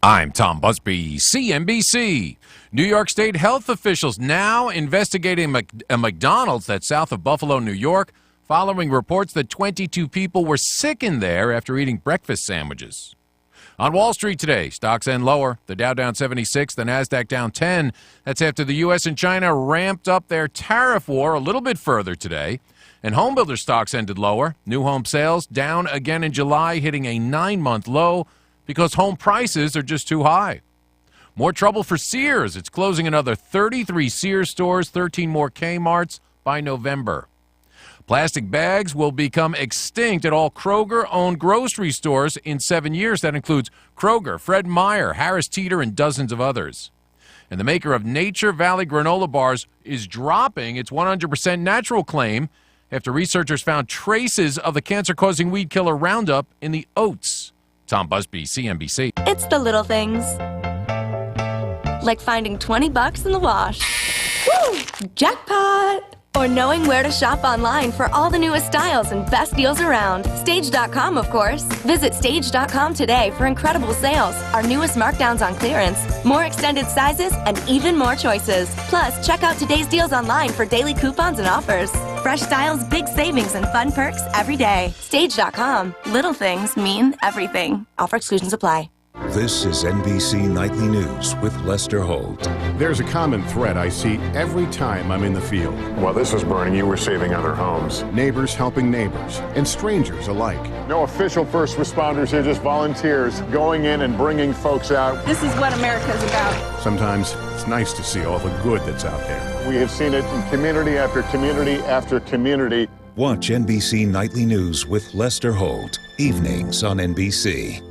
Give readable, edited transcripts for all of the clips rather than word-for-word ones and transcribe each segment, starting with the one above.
I'm Tom Busby, CNBC. New York State health officials now investigating a McDonald's that's south of Buffalo, New York, following reports that 22 people were sick in there after eating breakfast sandwiches. On Wall Street today, stocks end lower. The Dow down 76, the Nasdaq down 10. That's after the U.S. and China ramped up their tariff war a little bit further today. And homebuilder stocks ended lower. New home sales down again in July, hitting a 9-month low because home prices are just too high. More trouble for Sears. It's closing another 33 Sears stores, 13 more Kmarts by November. Plastic bags will become extinct at all Kroger-owned grocery stores in 7 years. That includes Kroger, Fred Meyer, Harris Teeter, and dozens of others. And the maker of Nature Valley granola bars is dropping its 100% natural claim after researchers found traces of the cancer-causing weed killer Roundup in the oats. Tom Busby, CNBC. It's the little things. Like finding $20 in the wash. Woo! Jackpot! Or knowing where to shop online for all the newest styles and best deals around. Stage.com, of course. Visit Stage.com today for incredible sales, our newest markdowns on clearance, more extended sizes, and even more choices. Plus, check out today's deals online for daily coupons and offers. Fresh styles, big savings, and fun perks every day. Stage.com. Little things mean everything. Offer exclusions apply. This is NBC Nightly News with Lester Holt. There's a common thread I see every time I'm in the field. While this was burning, you were saving other homes. Neighbors helping neighbors, and strangers alike. No official first responders here, just volunteers going in and bringing folks out. This is what America's about. Sometimes it's nice to see all the good that's out there. We have seen it in community after community after community. Watch NBC Nightly News with Lester Holt, evenings on NBC.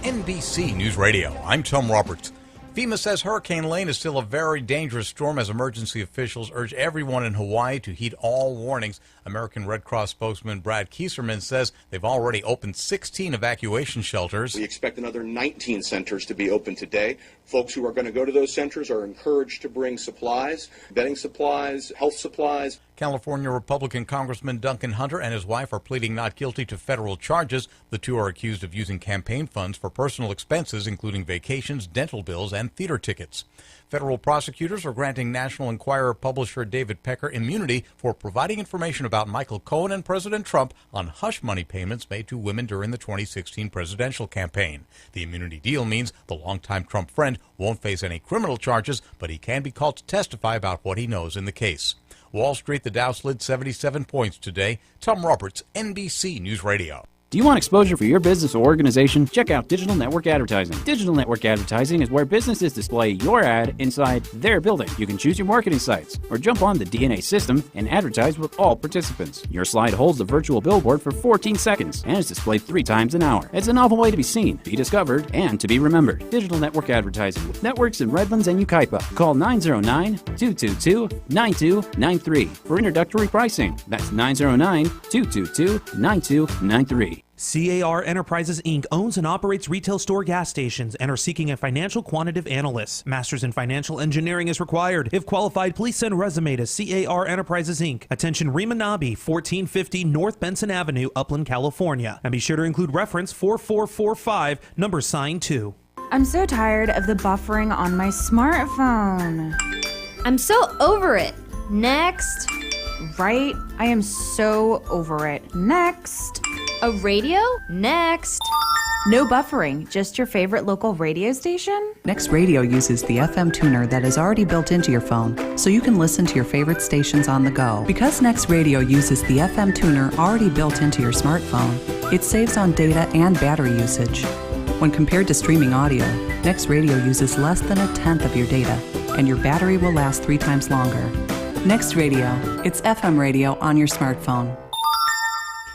NBC News Radio, I'm Tom Roberts. FEMA says Hurricane Lane is still a very dangerous storm as emergency officials urge everyone in Hawaii to heed all warnings. American Red Cross spokesman Brad Kieserman says they've already opened 16 evacuation shelters. We expect another 19 centers to be open today. Folks who are going to go to those centers are encouraged to bring supplies, bedding supplies, health supplies. California Republican Congressman Duncan Hunter and his wife are pleading not guilty to federal charges. The two are accused of using campaign funds for personal expenses, including vacations, dental bills, and theater tickets. Federal prosecutors are granting National Enquirer publisher David Pecker immunity for providing information about Michael Cohen and President Trump on hush money payments made to women during the 2016 presidential campaign. The immunity deal means the longtime Trump friend won't face any criminal charges, but he can be called to testify about what he knows in the case. Wall Street, the Dow slid 77 points today. Tom Roberts, NBC News Radio. Do you want exposure for your business or organization? Check out Digital Network Advertising. Digital Network Advertising is where businesses display your ad inside their building. You can choose your marketing sites or jump on the DNA system and advertise with all participants. Your slide holds the virtual billboard for 14 seconds and is displayed 3 times an hour. It's a novel way to be seen, be discovered, and to be remembered. Digital Network Advertising with networks in Redlands and Yucaipa. Call 909-222-9293 for introductory pricing. That's 909-222-9293. CAR Enterprises, Inc. owns and operates retail store gas stations and are seeking a financial quantitative analyst. Master's in financial engineering is required. If qualified, please send resume to CAR Enterprises, Inc. Attention Rimanabi, 1450 North Benson Avenue, Upland, California. And be sure to include reference 4445, number sign 2. I'm so tired of the buffering on my smartphone. I'm so over it. Next. Right? I am so over it. Next. A radio? Next. No buffering, just your favorite local radio station? Next Radio uses the FM tuner that is already built into your phone, so you can listen to your favorite stations on the go. Because Next Radio uses the FM tuner already built into your smartphone, it saves on data and battery usage. When compared to streaming audio, Next Radio uses less than 1/10 of your data, and your battery will last 3 times longer. Next Radio, it's FM radio on your smartphone.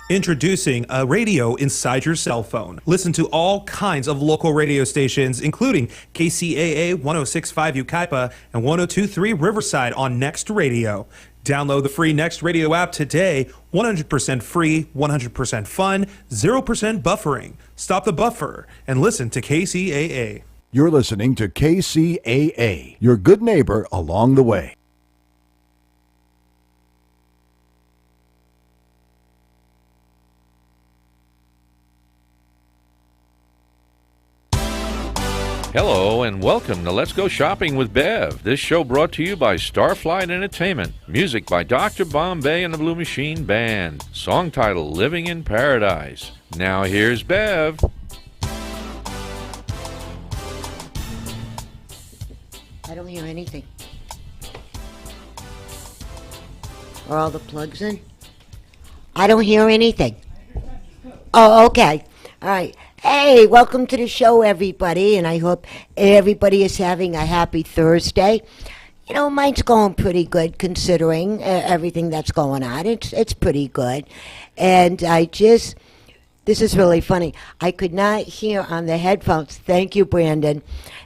Introducing a radio inside your cell phone. Listen to all kinds of local radio stations, including KCAA 106.5 Yucaipa and 102.3 Riverside on Next Radio. Download the free Next Radio app today. 100% free, 100% fun, 0% buffering. Stop the buffer and listen to KCAA. You're listening to KCAA, your good neighbor along the way. Hello and welcome to Let's Go Shopping with Bev. This show brought to you by Starflight Entertainment. Music by Dr. Bombay and the Blue Machine Band. Song title Living in Paradise. Now here's Bev. I don't hear anything. Are all the plugs in? I don't hear anything. Oh, okay. All right. Hey, welcome to the show, everybody, and I hope everybody is having a happy Thursday. You know, mine's going pretty good considering everything that's going on. It's pretty good. And this is really funny. I could not hear on the headphones, thank you, Brandon.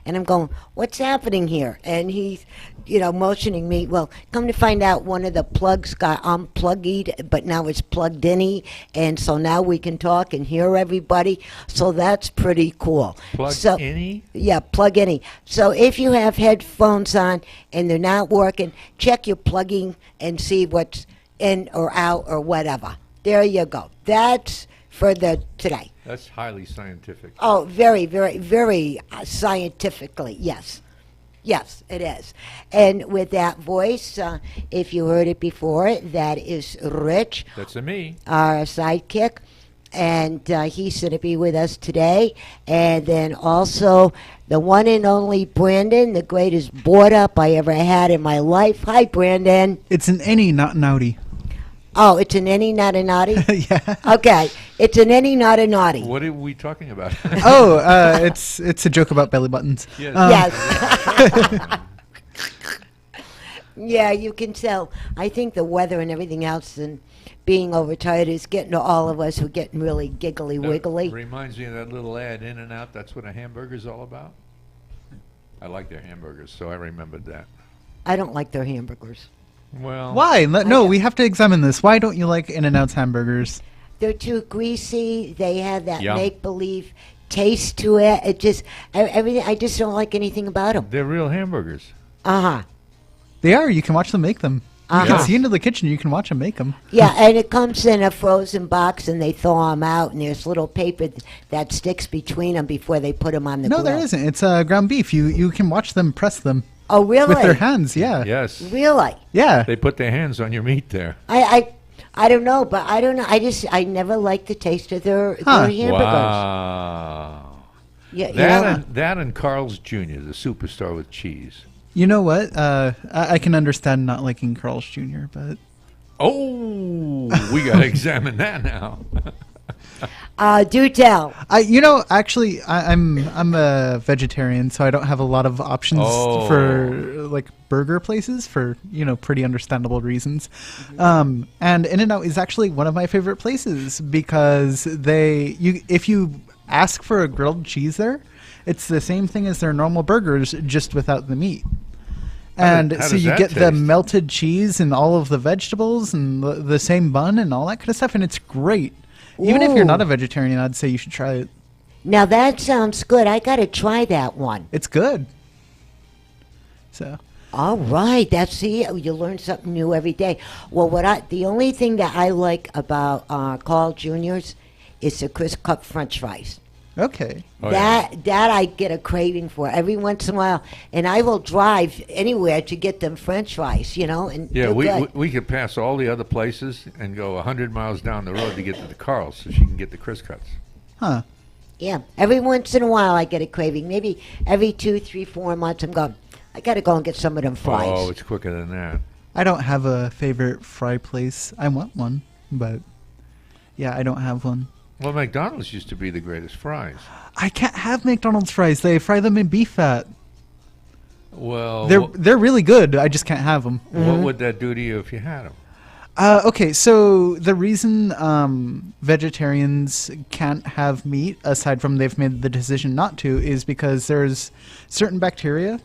And I'm going, what's happening here? And he's, motioning me. Well, come to find out, one of the plugs got unplugged, but now it's plugged in. And so now we can talk and hear everybody. So that's pretty cool. Plug in? Yeah, plug in. So if you have headphones on and they're not working, check your plugging and see what's in or out or whatever. There you go. That's for today. That's highly scientific. Oh, very, very, very scientifically, yes. Yes, it is. And with that voice, if you heard it before, that is Rich. That's me. Our sidekick. And he's going to be with us today. And then also the one and only Brandon, the greatest board up I ever had in my life. Hi, Brandon. It's an any, not an outie. Oh, it's an any, not a naughty? Yeah. Okay. It's an any, not a naughty. What are we talking about? It's a joke about belly buttons. Yes. Yes. Yeah, you can tell. I think the weather and everything else and being overtired is getting to all of us. We're getting really giggly wiggly. Reminds me of that little ad, In and Out. That's what a hamburger's all about. I like their hamburgers, so I remembered that. I don't like their hamburgers. Well, why? No, we have to examine this. Why don't you like In-N-Out's hamburgers? They're too greasy. They have that Yum. make-believe taste to it. It just everything. I just don't like anything about them. They're real hamburgers. Uh-huh. They are. You can watch them make them. You Uh-huh. can see into the kitchen. You can watch them make them. Yeah, and it comes in a frozen box, and they thaw them out, and there's little paper that sticks between them before they put them on the grill. No, there isn't. It's ground beef. You can watch them press them. Oh, really? With their hands, yeah. Yes. Really? Yeah. They put their hands on your meat there. I don't know, but I don't know. I never liked the taste of their hamburgers. Wow. Yeah, that and Carl's Jr., the superstar with cheese. You know what? I can understand not liking Carl's Jr., but... Oh, we got to examine that now. Do tell. Actually, I'm a vegetarian, so I don't have a lot of options for like burger places for pretty understandable reasons. And In-N-Out is actually one of my favorite places because if you ask for a grilled cheese there, it's the same thing as their normal burgers, just without the meat. And so you get the melted cheese and all of the vegetables and the same bun and all that kind of stuff, and it's great. Even if you're not a vegetarian, I'd say you should try it. Now that sounds good. I got to try that one. It's good. So. All right. You learn something new every day. Well, the only thing that I like about Carl Jr.'s is the crisp cut French fries. Okay. That I get a craving for every once in a while, and I will drive anywhere to get them French fries, and yeah, we could pass all the other places and go 100 miles down the road to get to the Carl's so she can get the crisp cuts. Huh. Yeah, every once in a while I get a craving. Maybe every 2, 3, 4 months I'm going, I got to go and get some of them fries. Oh, it's quicker than that. I don't have a favorite fry place. I want one, but yeah, I don't have one. Well, McDonald's used to be the greatest fries. I can't have McDonald's fries. They fry them in beef fat. Well, they're really good. I just can't have them. What would that do to you if you had them? Okay, so the reason vegetarians can't have meat, aside from they've made the decision not to, is because there's certain bacteria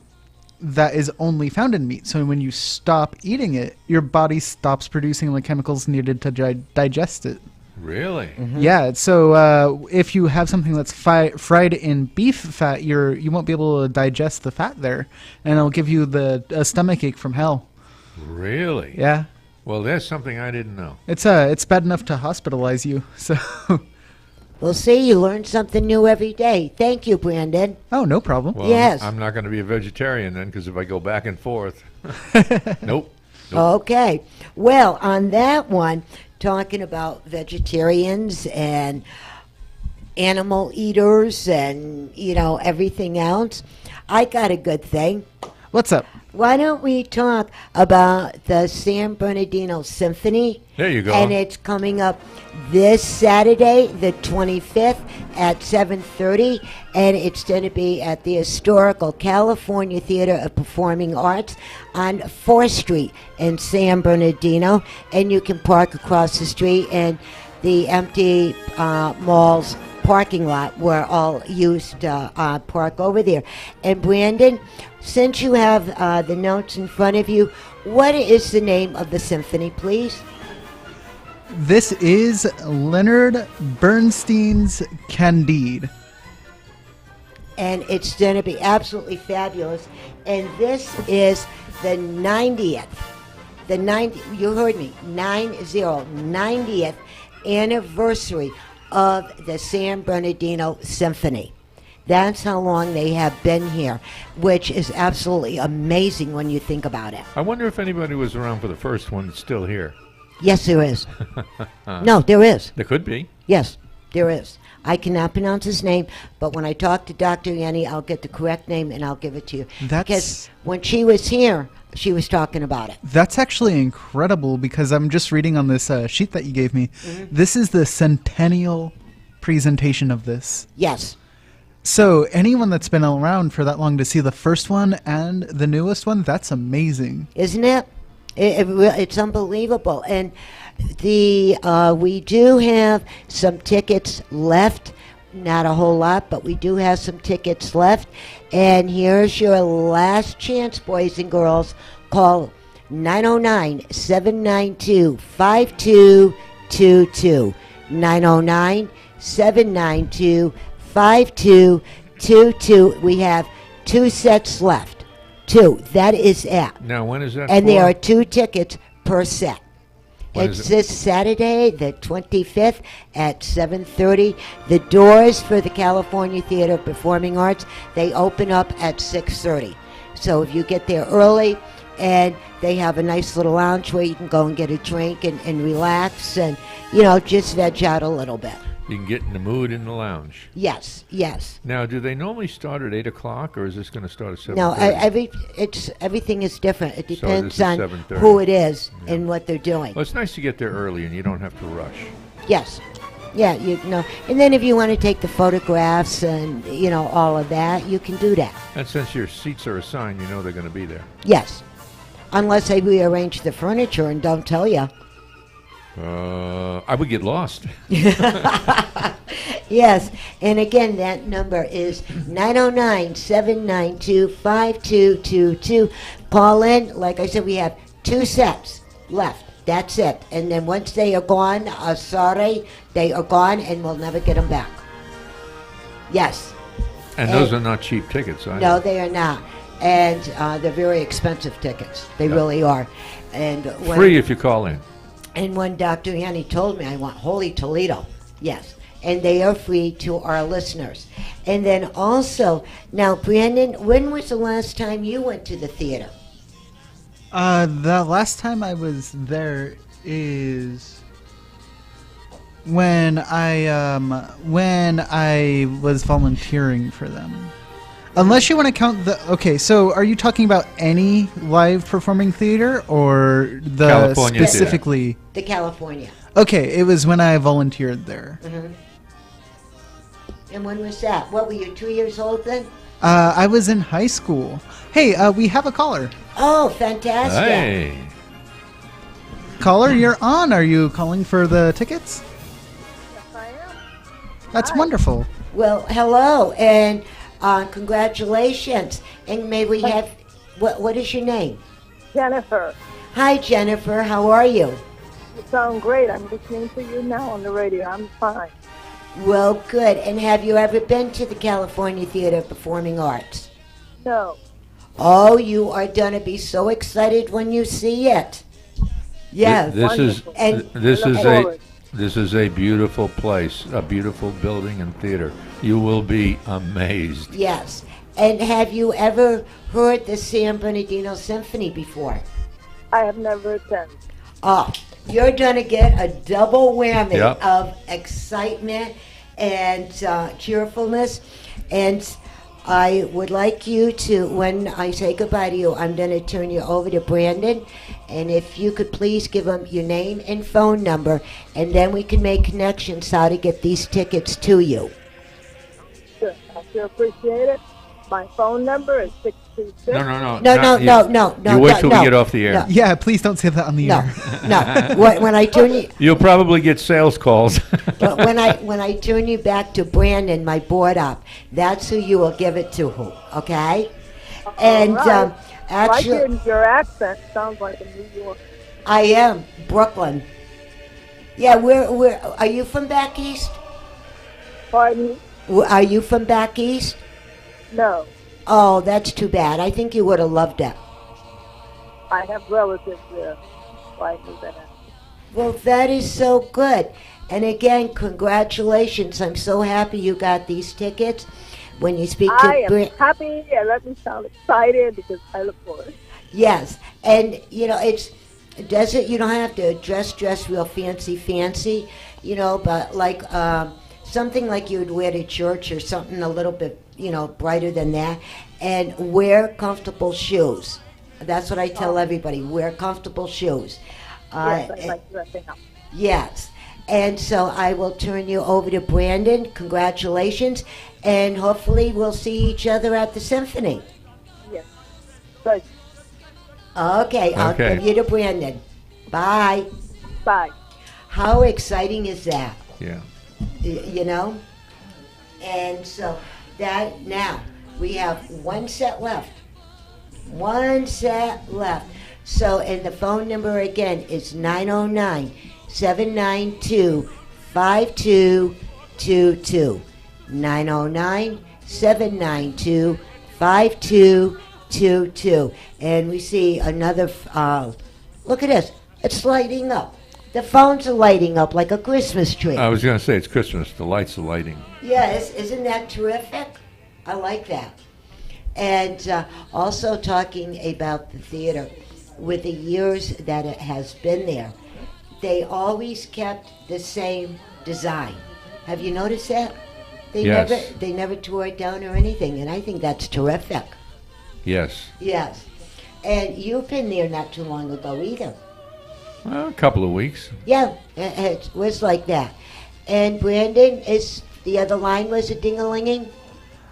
that is only found in meat. So when you stop eating it, your body stops producing the chemicals needed to digest it. Really? Mm-hmm. Yeah. So if you have something that's fried in beef fat, you won't be able to digest the fat there, and it'll give you a stomach ache from hell. Really? Yeah. Well, there's something I didn't know. It's bad enough to hospitalize you. So. Well, see, you learn something new every day. Thank you, Brandon. Oh, no problem. Well, yes. I'm not going to be a vegetarian then, because if I go back and forth, nope. Okay. Well, on that one, talking about vegetarians and animal eaters and, everything else, I got a good thing. What's up? Why don't we talk about the San Bernardino Symphony? There you go. And it's coming up this Saturday, the 25th at 7:30, and it's going to be at the historical California Theater of Performing Arts on 4th Street in San Bernardino, and you can park across the street in the empty mall's parking lot where all used to park over there. And Brandon, since you have the notes in front of you, what is the name of the symphony, please? This is Leonard Bernstein's Candide. And it's going to be absolutely fabulous. And this is the 90th, you heard me, 90th anniversary of the San Bernardino Symphony. That's how long they have been here, which is absolutely amazing when you think about it. I wonder if anybody was around for the first one that's still here. Yes, there is. No, there is. There could be. Yes, there is. I cannot pronounce his name, but when I talk to Dr. Yanni, I'll get the correct name and I'll give it to you. Because when she was here, she was talking about it. That's actually incredible because I'm just reading on this sheet that you gave me. Mm-hmm. This is the centennial presentation of this. Yes. So anyone that's been around for that long to see the first one and the newest one, that's amazing. Isn't it? It's unbelievable. And we do have some tickets left. Not a whole lot, but we do have some tickets left. And here's your last chance, boys and girls. Call 909-792-5222. 909-792-5222. We have 2 sets left. 2. That is it. Now, when is that And for? there are 2 tickets per set. When It's is it? this Saturday, the 25th at 7:30. The doors for the California Theater of Performing Arts, they open up at 6:30. So if you get there early, and they have a nice little lounge where you can go and get a drink and relax and, just veg out a little bit. You can get in the mood in the lounge. Yes, yes. Now, do they normally start at 8 o'clock, or is this going to start at 7:30? No, everything is different. It So depends this is on 7:30. who it is and what they're doing. Well, it's nice to get there early, and you don't have to rush. Yes. Yeah, And then if you want to take the photographs and, all of that, you can do that. And since your seats are assigned, you know they're going to be there. Yes. Unless they rearrange the furniture and don't tell you. I would get lost. Yes. And again, that number is 909-792-5222. Call in. Like I said, we have 2 sets left. That's it. And then once they are gone, sorry, they are gone and we'll never get them back. Yes. And those are not cheap tickets either. No, they are not. And they're very expensive tickets. They really are. And free if you call in. And when Dr. Yanni told me I want Holy Toledo, yes. And they are free to our listeners. And then also, now, Brandon, when was the last time you went to the theater? The last time I was there is when I was volunteering for them. Unless you want to count the... Okay, so are you talking about any live performing theater or the California specifically... theater. The California. Okay, it was when I volunteered there. Mm-hmm. And when was that? What, were you 2 years old then? I was in high school. Hey, we have a caller. Oh, fantastic. Hey. Caller, you're on. Are you calling for the tickets? Yes, I am. That's wonderful. Well, hello, and congratulations. And may we have... What is your name? Jennifer. Hi, Jennifer. How are you? You sound great. I'm listening to you now on the radio. I'm fine. Well, good. And have you ever been to the California Theater of Performing Arts? No. Oh, you are going to be so excited when you see it. Yes. This is This is a beautiful place, a beautiful building and theater. You will be amazed. Yes. And have you ever heard the San Bernardino Symphony before? I have never attended. Oh, you're going to get a double whammy Yep. of excitement and cheerfulness. And I would like you to, when I say goodbye to you, I'm going to turn you over to Brandon. And if you could please give him your name and phone number, and then we can make connections how to get these tickets to you. Sure. I sure appreciate it. My phone number is 626. No. You wait till we get off the air. No. Yeah, please don't say that on the air. No. When I turn you, You'll probably get sales calls. when I turn you back to Brandon, my board op, that's who you will give it to. Who? Okay? And right. actually, I hear your accent sounds like a New York. I am Brooklyn. Yeah, we're. Are you from back east? Pardon me? Are you from back east? No. Oh, that's too bad. I think you would have loved it. I have relatives there. So I knew that. Well, that is so good. And again, congratulations. I'm so happy you got these tickets. When you speak to I am happy, and let me sound excited because I look forward. Yes, and you know you don't have to dress real fancy, you know, but like something like you would wear to church or something a little bit, you know, brighter than that, and wear comfortable shoes. That's what I tell everybody, wear comfortable shoes. Yes, I like dressing up. Yes, and so I will turn you over to Brandon. Congratulations, and hopefully we'll see each other at the symphony. Yes. Good. Okay, I'll give you to Brandon. Bye. Bye. How exciting is that? Yeah. You know? And so that now we have one set left. One set left. So, and the phone number again is 909-792-5222. 909-792-5222. And we see another, look at this. It's lighting up. The phones are lighting up like a Christmas tree. I was going to say it's Christmas. The lights are lighting. Yes, isn't that terrific? I like that. And also talking about the theater, with the years that it has been there, they always kept the same design. Have you noticed that? Yes. They never tore it down or anything, and I think that's terrific. Yes. Yes. And you've been there not too long ago either. Well, a couple of weeks. Yeah, it was like that. And Brandon, is the other line was a ding-a-linging?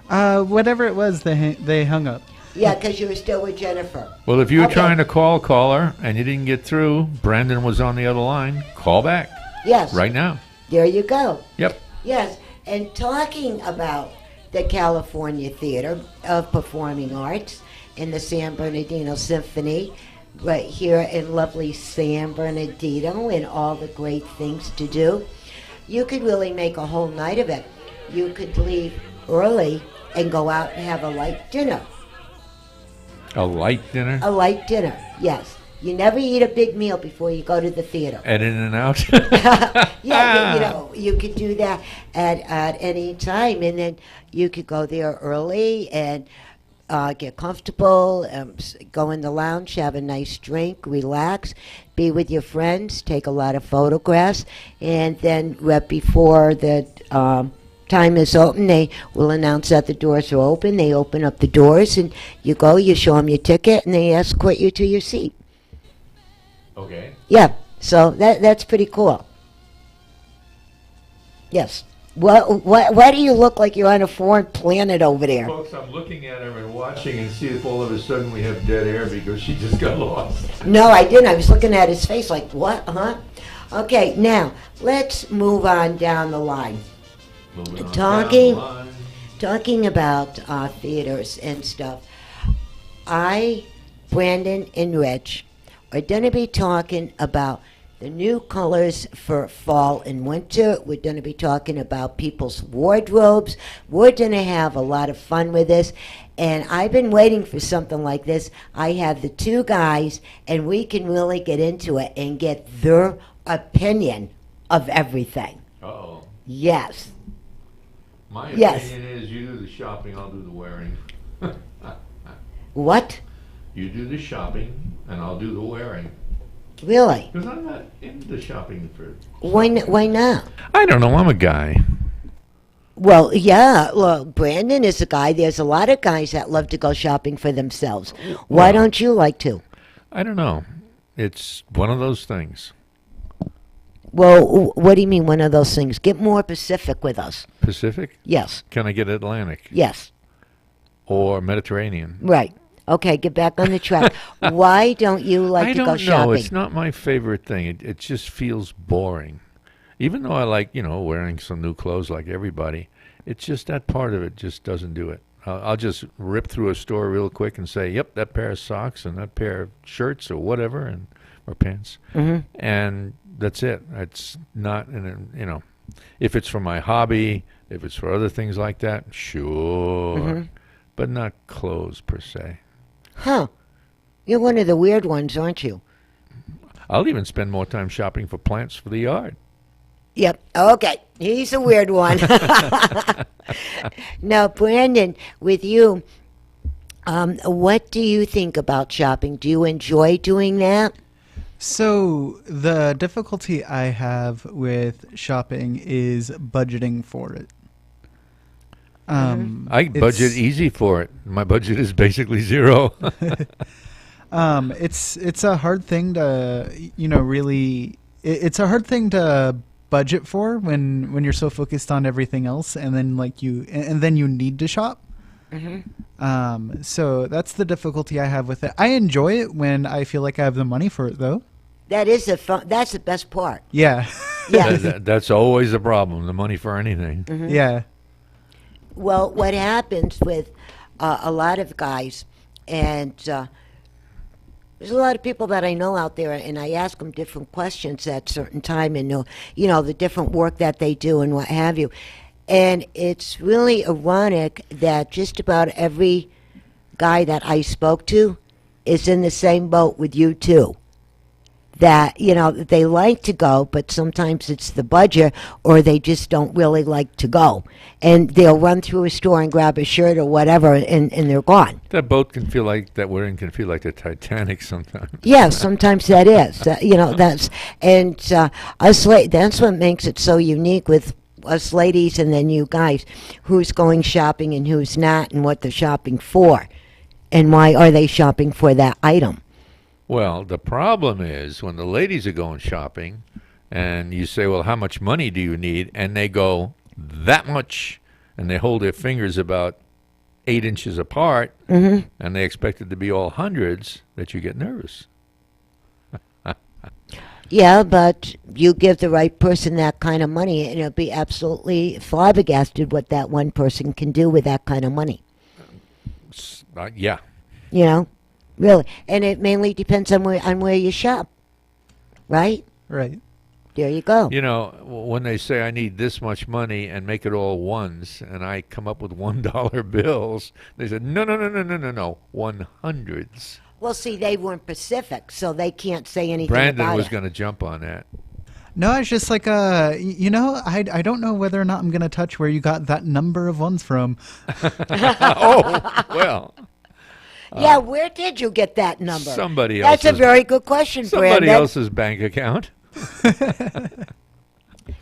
Whatever it was, they hung up. Yeah, because you were still with Jennifer. Well, if you were trying to call her and you didn't get through, Brandon was on the other line, call back. Yes. Right now. There you go. Yep. Yes, and talking about the California Theater of Performing Arts and the San Bernardino Symphony, right here in lovely San Bernardino, and all the great things to do, you could really make a whole night of it. You could leave early and go out and have a light dinner. A light dinner? A light dinner, yes. You never eat a big meal before you go to the theater. At In-N-Out? Yeah, you know, you could do that at any time, and then you could go there early and get comfortable, go in the lounge, have a nice drink, relax, be with your friends, take a lot of photographs, and then right before the time is open, they will announce that the doors are open. They open up the doors, and you go, you show them your ticket, and they escort you to your seat. Okay. Yeah, so that's pretty cool. Yes. Why do you look like you're on a foreign planet over there? Folks, I'm looking at her and watching and see if all of a sudden we have dead air because she just got lost. No, I didn't. I was looking at his face like, what? Huh? Okay, now, let's move on down the line. Talking about theaters and stuff. Brandon, and Rich are going to be talking about the new colors for fall and winter. We're going to be talking about people's wardrobes. We're going to have a lot of fun with this. And I've been waiting for something like this. I have the two guys, and we can really get into it and get their opinion of everything. Uh-oh. Yes. My Yes. opinion is you do the shopping, I'll do the wearing. What? You do the shopping, and I'll do the wearing. Really? Because I'm not into shopping for... Why not? I don't know, I'm a guy. Well, yeah. Well, Brandon is a guy. There's a lot of guys that love to go shopping for themselves. Why don't you like to? I don't know. It's one of those things. Well, what do you mean one of those things? Get more specific with us. Pacific? Yes. Can I get Atlantic? Yes. Or Mediterranean? Right. Okay, get back on the track. Why don't you like to go shopping? I don't know. It's not my favorite thing. It just feels boring. Even though I like, wearing some new clothes like everybody, it's just that part of it just doesn't do it. I'll just rip through a store real quick and say, yep, that pair of socks and that pair of shirts or whatever, or pants. Mm-hmm. And that's it. It's not, if it's for my hobby, if it's for other things like that, sure. Mm-hmm. But not clothes per se. Huh. You're one of the weird ones, aren't you? I'll even spend more time shopping for plants for the yard. Yep. Okay. He's a weird one. Now, Brandon, with you, what do you think about shopping? Do you enjoy doing that? So the difficulty I have with shopping is budgeting for it. I budget easy for it. My budget is basically zero. It's a hard thing to really. It's a hard thing to budget for when you're so focused on everything else, and then then you need to shop. Mm-hmm. So that's the difficulty I have with it. I enjoy it when I feel like I have the money for it, though. That's the best part. Yeah. Yeah. That's always a problem. The money for anything. Mm-hmm. Yeah. Well, what happens with a lot of guys, and there's a lot of people that I know out there, and I ask them different questions at certain time, and the different work that they do and what have you. And it's really ironic that just about every guy that I spoke to is in the same boat with you too. That, they like to go, but sometimes it's the budget, or they just don't really like to go. And they'll run through a store and grab a shirt or whatever, and they're gone. That boat can feel like, that we're in can feel like the Titanic sometimes. Yeah, sometimes that is. That's what makes it so unique with us ladies and then you guys. Who's going shopping and who's not, and what they're shopping for. And why are they shopping for that item? Well, the problem is when the ladies are going shopping and you say, well, how much money do you need? And they go, that much. And they hold their fingers about 8 inches apart, and they expect it to be all hundreds, that you get nervous. Yeah, but you give the right person that kind of money, and it'll be absolutely flabbergasted what that one person can do with that kind of money. Yeah. Really, and it mainly depends on where you shop, right? Right. There you go. When they say I need this much money and make it all ones, and I come up with $1 bills, they said no, 100s. Well, see, they weren't Pacific, so they can't say anything Brandon about was it. going to jump on that. No, it's just like I don't know whether or not I'm gonna touch where you got that number of ones from. Oh, well. Yeah, where did you get that number? Somebody That's a very good question, Brandon. Somebody else's bank account.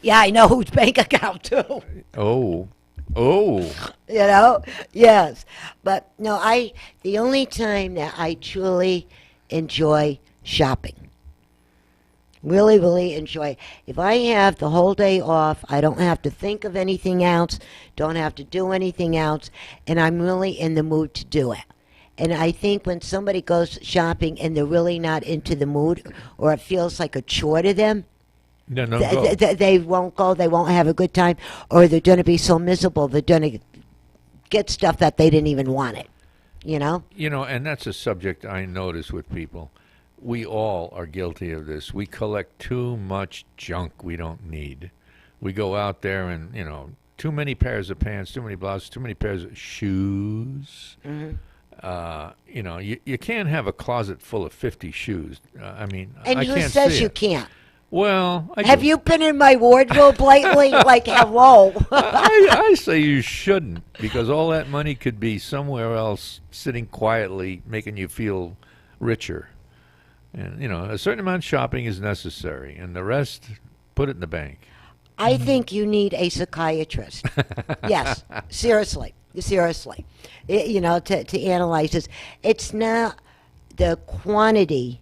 Yeah, I know whose bank account, too. Oh. Yes. But, no, the only time that I truly enjoy shopping, really, really enjoy, if I have the whole day off, I don't have to think of anything else, don't have to do anything else, and I'm really in the mood to do it. And I think when somebody goes shopping and they're really not into the mood, or it feels like a chore to them, they won't go, they won't have a good time, or they're going to be so miserable, they're going to get stuff that they didn't even want it, and that's a subject I notice with people. We all are guilty of this. We collect too much junk we don't need. We go out there and, too many pairs of pants, too many blouses, too many pairs of shoes. Mm-hmm. You can't have a closet full of 50 shoes. And I who can't says see you it. can't? Well, have you been in my wardrobe lately? Like, hello. I say you shouldn't, because all that money could be somewhere else, sitting quietly, making you feel richer. And a certain amount of shopping is necessary, and the rest, put it in the bank. I think you need a psychiatrist. Yes, seriously. To analyze this. It's not the quantity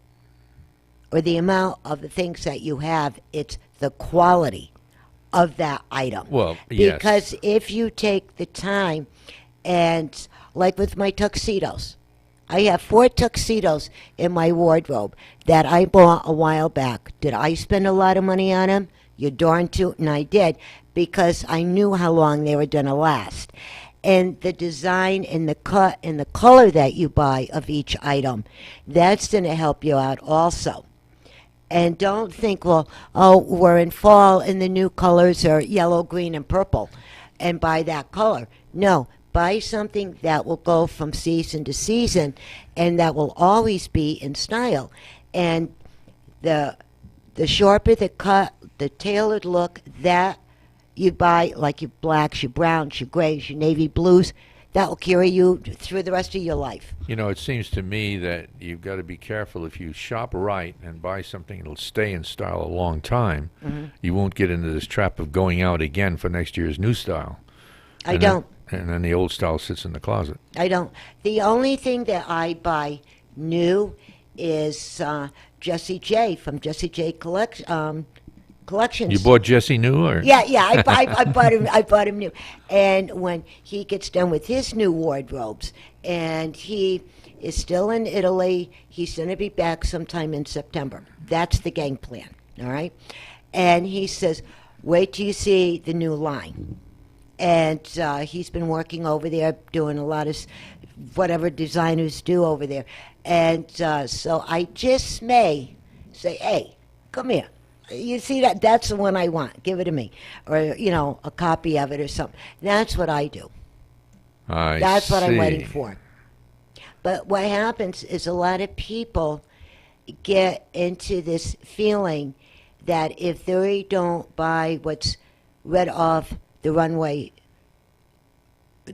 or the amount of the things that you have, it's the quality of that item. Well, yes. Because if you take the time, and like with my tuxedos, I have 4 tuxedos in my wardrobe that I bought a while back. Did I spend a lot of money on them? You're darn tootin' I did, because I knew how long they were going to last. And the design and the cut and the color that you buy of each item, that's going to help you out also. And don't think, well, we're in fall and the new colors are yellow, green, and purple, and buy that color. No, buy something that will go from season to season and that will always be in style. And the sharper the cut, the tailored look that you buy, like your blacks, your browns, your grays, your navy blues, that will carry you through the rest of your life. It seems to me that you've got to be careful. If you shop right and buy something that'll stay in style a long time, you won't get into this trap of going out again for next year's new style. I don't. And then the old style sits in the closet. I don't. The only thing that I buy new is Jessie J from Jessie J Collections. You bought Jesse new, or? Yeah, I bought him. I bought him new. And when he gets done with his new wardrobes, and he is still in Italy, he's going to be back sometime in September. That's the game plan. All right. And he says, "Wait till you see the new line." And he's been working over there, doing a lot of whatever designers do over there. And so I just may say, "Hey, come here. You see that? That's the one I want. Give it to me." Or, a copy of it or something. That's what I do. That's what I'm waiting for. But what happens is a lot of people get into this feeling that if they don't buy what's right off the runway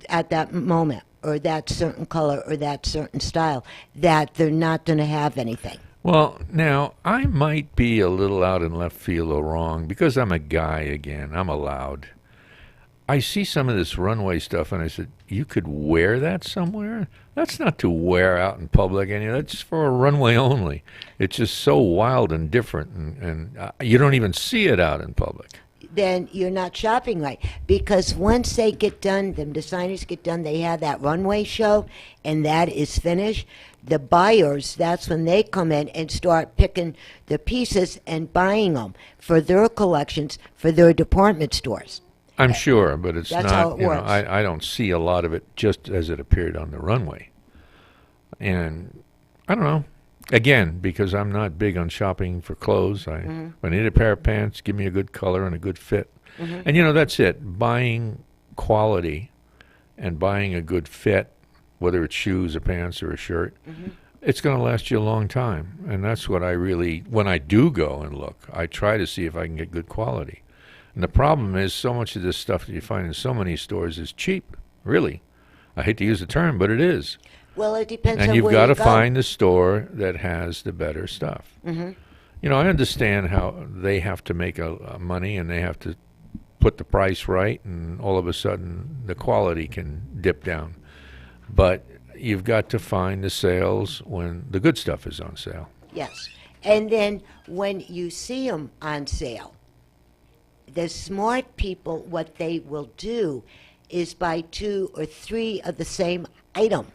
at that moment, or that certain color, or that certain style, that they're not going to have anything. Well, now, I might be a little out in left field or wrong, because I'm a guy again. I'm allowed. I see some of this runway stuff, and I said, you could wear that somewhere? That's not to wear out in public. That's for a runway only. It's just so wild and different, and you don't even see it out in public. Then you're not shopping right. Because once they get done, the designers get done, they have that runway show, and that is finished. The buyers, that's when they come in and start picking the pieces and buying them for their collections, for their department stores. I'm sure, but it's that's not, how it works. I don't see a lot of it just as it appeared on the runway. And I don't know. Again, because I'm not big on shopping for clothes. When I need a pair of pants, give me a good color and a good fit. And, that's it. Buying quality and buying a good fit, whether it's shoes or pants or a shirt, it's going to last you a long time. And that's what I really, when I do go and look, I try to see if I can get good quality. And the problem is so much of this stuff that you find in so many stores is cheap, really. I hate to use the term, but it is. Well, it depends and on you've where got you to find the store that has the better stuff. I understand how they have to make money and they have to put the price right, and all of a sudden the quality can dip down. But you've got to find the sales when the good stuff is on sale. Yes. And then when you see them on sale, the smart people, what they will do is buy 2 or 3 of the same item.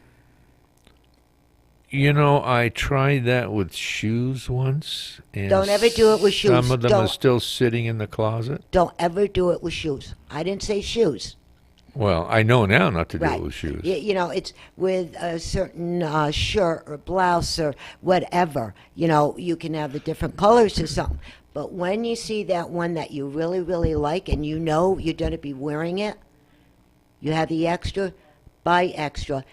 I tried that with shoes once. And don't ever do it with shoes. Some of them are still sitting in the closet. Don't ever do it with shoes. I didn't say shoes. Well, I know now not to do it with shoes. It's with a certain shirt or blouse or whatever. You can have the different colors or something. But when you see that one that you really, really like and you're going to be wearing it, you have the extra, buy extra.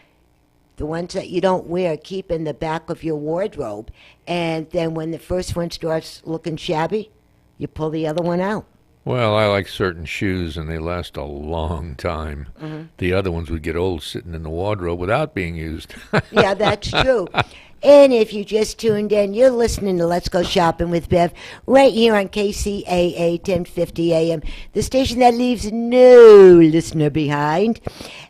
The ones that you don't wear, keep in the back of your wardrobe. And then when the first one starts looking shabby, you pull the other one out. Well, I like certain shoes, and they last a long time. Mm-hmm. The other ones would get old sitting in the wardrobe without being used. Yeah, that's true. And if you just tuned in, you're listening to Let's Go Shopping with Bev right here on KCAA 1050 AM, the station that leaves no listener behind.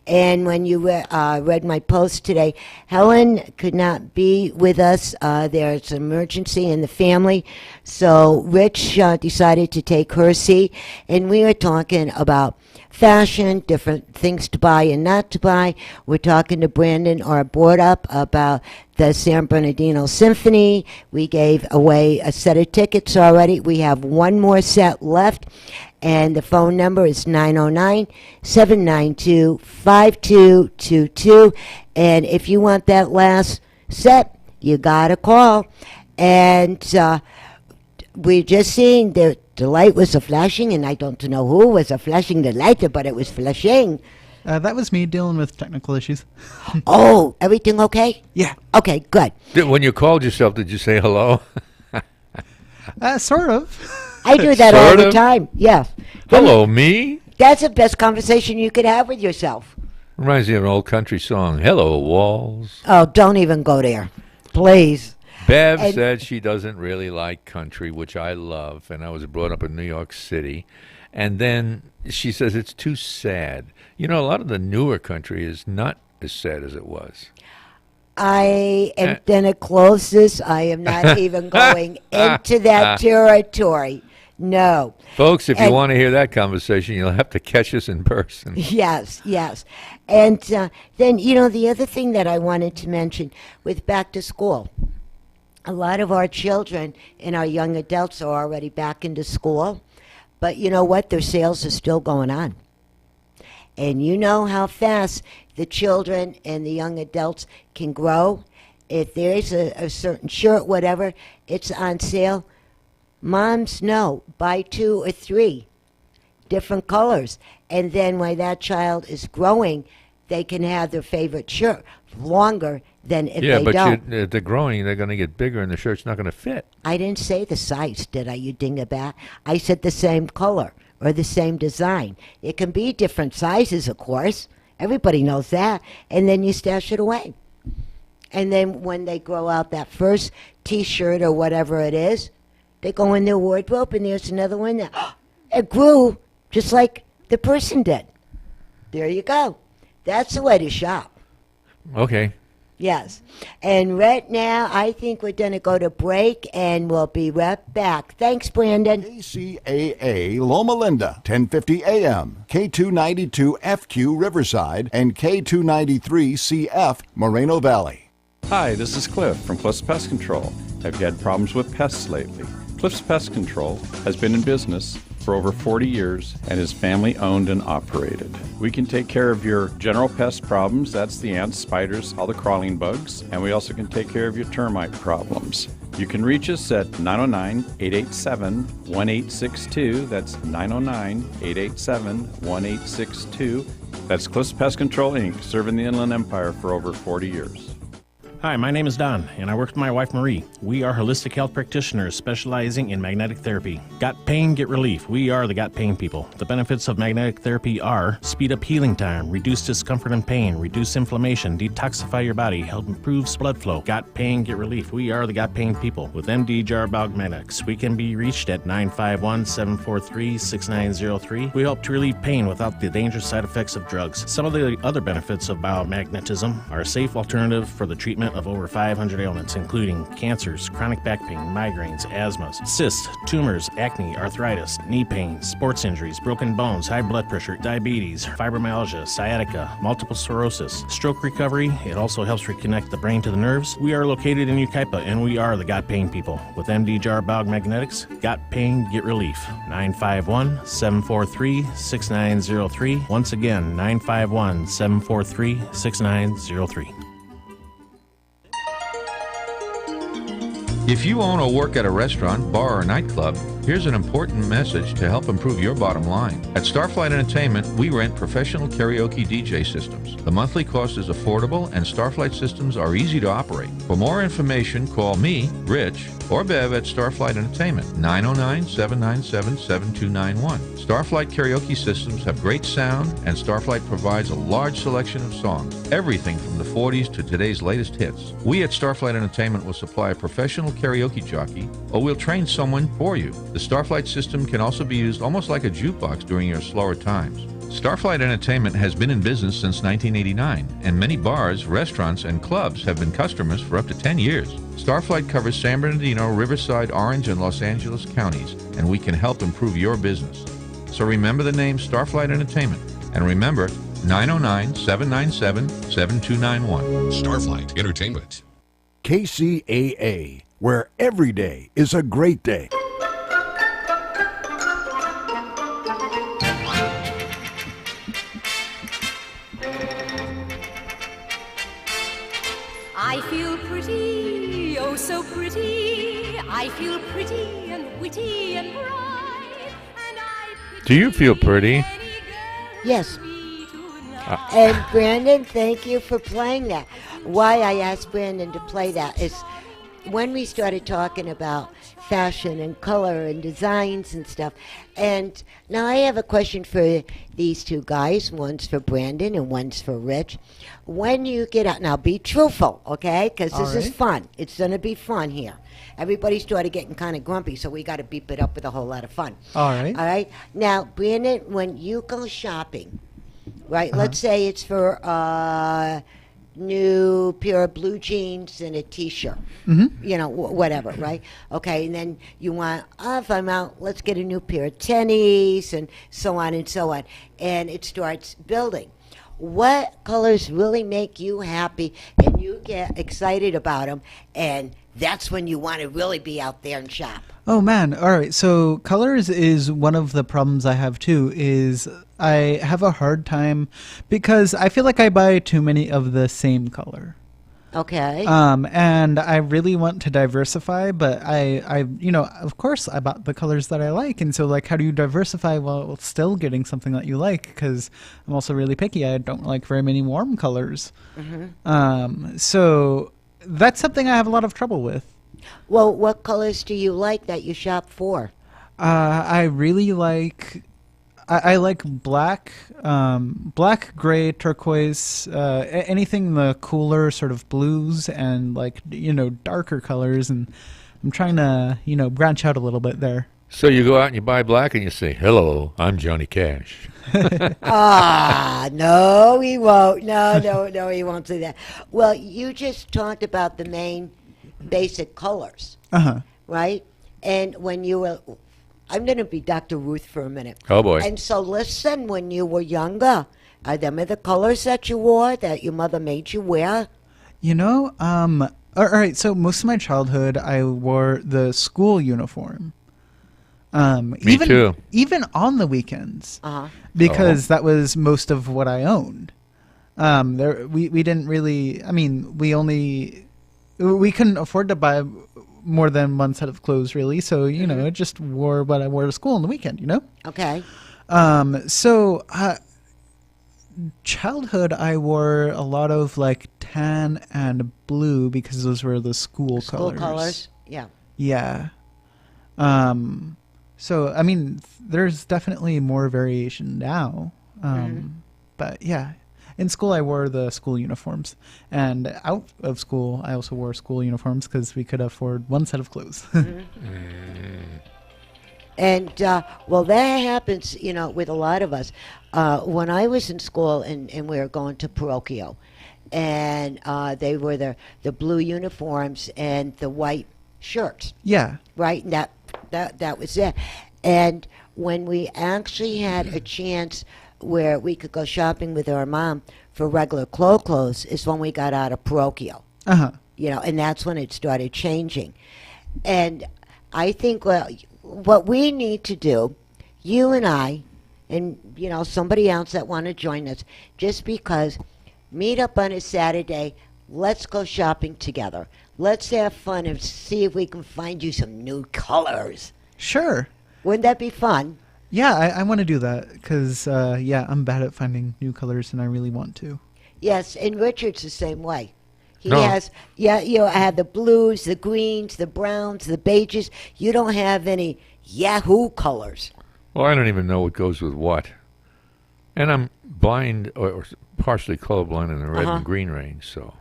And when you read my post today, Helen could not be with us. There's an emergency in the family. So Rich decided to take her seat, and we were talking about fashion, different things to buy and not to buy. We're talking to Brandon, our board up, about the San Bernardino Symphony. We gave away a set of tickets already. We have one more set left, and the phone number is 909-792-5222. And if you want that last set, you got to call. And we're just seeing the light was flashing, and I don't know who was flashing the light, but it was flashing. That was me dealing with technical issues. Oh, everything okay? Yeah. Okay, good. When you called yourself, did you say hello? Sort of. I do that all the time. Yeah. Hello, me? That's the best conversation you could have with yourself. Reminds me of an old country song. Hello, walls. Oh, don't even go there. Please. Bev said she doesn't really like country, which I love, and I was brought up in New York City. And then she says it's too sad. You know, a lot of the newer country is not as sad as it was. I am gonna close this. I am not even going into that territory. No. Folks, if you want to hear that conversation, you'll have to catch us in person. Yes, yes. And then, you know, the other thing that I wanted to mention with back to school, a lot of our children and our young adults are already back into school, but you know what? Their sales are still going on. And you know how fast the children and the young adults can grow. If there's a certain shirt, whatever, it's on sale. Moms know, buy 2 or 3 different colors. And then when that child is growing, they can have their favorite shirt longer than if they don't. Yeah, but they're growing, they're going to get bigger, and the shirt's not going to fit. I didn't say the size, did I, you dingbat? I said the same color or the same design. It can be different sizes, of course. Everybody knows that. And then you stash it away. And then when they grow out that first T-shirt or whatever it is, they go in their wardrobe, and there's another one that it grew just like the person did. There you go. That's the way to shop. Okay. Yes. And right now, I think we're going to go to break, and we'll be right back. Thanks, Brandon. KCAA Loma Linda, 1050 AM, K292 FQ Riverside, and K293 CF Moreno Valley. Hi, this is Cliff from Cliff's Pest Control. Have you had problems with pests lately? Cliff's Pest Control has been in business for over 40 years and is family owned and operated. We can take care of your general pest problems, that's the ants, spiders, all the crawling bugs, and we also can take care of your termite problems. You can reach us at 909-887-1862. That's 909-887-1862. That's Cliff's Pest Control, Inc., serving the Inland Empire for over 40 years. Hi, my name is Don, and I work with my wife Marie. We are holistic health practitioners specializing in magnetic therapy. Got pain, get relief. We are the Got Pain people. The benefits of magnetic therapy are speed up healing time, reduce discomfort and pain, reduce inflammation, detoxify your body, help improve blood flow. Got pain, get relief. We are the Got Pain people. With MD Jarbog Magnetics, we can be reached at 951-743-6903. We help to relieve pain without the dangerous side effects of drugs. Some of the other benefits of biomagnetism are a safe alternative for the treatment of over 500 ailments, including cancers, chronic back pain, migraines, asthmas, cysts, tumors, acne, arthritis, knee pain, sports injuries, broken bones, high blood pressure, diabetes, fibromyalgia, sciatica, multiple sclerosis, stroke recovery. It also helps reconnect the brain to the nerves. We are located in Yucaipa, and we are the Got Pain people. With MD Jarbog Magnetics, got pain, get relief. 951-743-6903. Once again, 951-743-6903. If you own or work at a restaurant, bar, or nightclub, Here's an important message to help improve your bottom line. At Starflight Entertainment, we rent professional karaoke DJ systems. The monthly cost is affordable, and Starflight systems are easy to operate. For more information, call me, Rich, or Bev at Starflight Entertainment, 909-797-7291. Starflight karaoke systems have great sound, and Starflight provides a large selection of songs, everything from the 40s to today's latest hits. We at Starflight Entertainment will supply a professional karaoke jockey, or we'll train someone for you. The Starflight system can also be used almost like a jukebox during your slower times. Starflight Entertainment has been in business since 1989, and many bars, restaurants, and clubs have been customers for up to 10 years. Starflight covers San Bernardino, Riverside, Orange, and Los Angeles counties, and we can help improve your business. So remember the name Starflight Entertainment, and remember 909-797-7291. Starflight Entertainment. KCAA, where every day is a great day. I feel pretty, oh so pretty. I feel pretty and witty and bright. Do you feel pretty? Yes. And Brandon, thank you for playing that. Why I asked Brandon to play that is when we started talking about fashion and color and designs and stuff. And now I have a question for these two guys. One's for Brandon and one's for Rich. When you get out, now be truthful, okay? Because this is fun. It's going to be fun here. Everybody started getting kind of grumpy, so we got to beep it up with a whole lot of fun. All right. All right. Now, Brandon, when you go shopping, right, let's say it's for a new pair of blue jeans and a T-shirt, you know, whatever, right? Okay, and then you want, if I'm out, let's get a new pair of tennies and so on and so on. And it starts building. What colors really make you happy and you get excited about them, and that's when you want to really be out there and shop? Oh man, all right. So colors is one of the problems I have too, is I have a hard time because I feel like I buy too many of the same color. Okay. And I really want to diversify, but I, you know, of course I bought the colors that I like. And so like, how do you diversify while still getting something that you like? Because I'm also really picky. I don't like very many warm colors. So that's something I have a lot of trouble with. Well, what colors do you like that you shop for? I really like, I like black, black, gray, turquoise, anything the cooler sort of blues and like, you know, darker colors. And I'm trying to, you know, branch out a little bit there. So you go out and you buy black and you say, "Hello, I'm Johnny Cash." No, he won't. No, he won't do that. Well, you just talked about the main basic colors, right? And when you were, I'm going to be Dr. Ruth for a minute. Oh, boy. And so listen, when you were younger, are them the colors that you wore that your mother made you wear? You know, all right, so most of my childhood, I wore the school uniform. Me too. Even on the weekends, because that was most of what I owned. We didn't really, I mean, we couldn't afford to buy more than one set of clothes, really. So, you know, I just wore what I wore to school on the weekend, you know? Okay. So, childhood, I wore a lot of, like, tan and blue because those were the school colors. School colors, yeah. Yeah. So, I mean, there's definitely more variation now. But, yeah. In school, I wore the school uniforms. And out of school, I also wore school uniforms because we could afford one set of clothes. And, well, that happens, you know, with a lot of us. When I was in school and we were going to parochial, and they were the blue uniforms and the white shirts. Yeah. Right? And that was it. And when we actually had a chance where we could go shopping with our mom for regular clothes is when we got out of parochial. You know, and that's when it started changing. And I think, well, what we need to do, you and I, and, you know, somebody else that want to join us, just because, meet up on a Saturday, let's go shopping together. Let's have fun and see if we can find you some new colors. Sure. Wouldn't that be fun? Yeah, I want to do that because, I'm bad at finding new colors and I really want to. Yes, and Richard's the same way. He No. has, I have the blues, the greens, the browns, the beiges. You don't have any Yahoo colors. Well, I don't even know what goes with what. And I'm blind or partially colorblind in the red and green range, so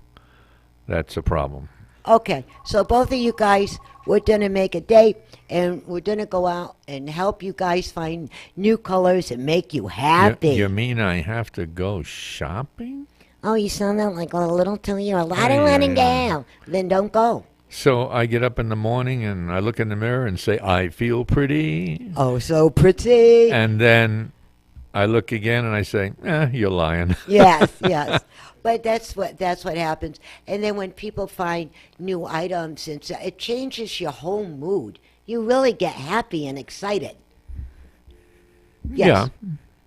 that's a problem. Okay, so both of you guys, we're going to make a date, and we're going to go out and help you guys find new colors and make you happy. You mean I have to go shopping? Oh, you sound like a little 2-year-old. I don't want to go. Then don't go. So I get up in the morning and I look in the mirror and say, I feel pretty. Oh, so pretty. And then I look again and I say, you're lying. Yes. But that's what happens. And then when people find new items, it changes your whole mood. You really get happy and excited. Yes.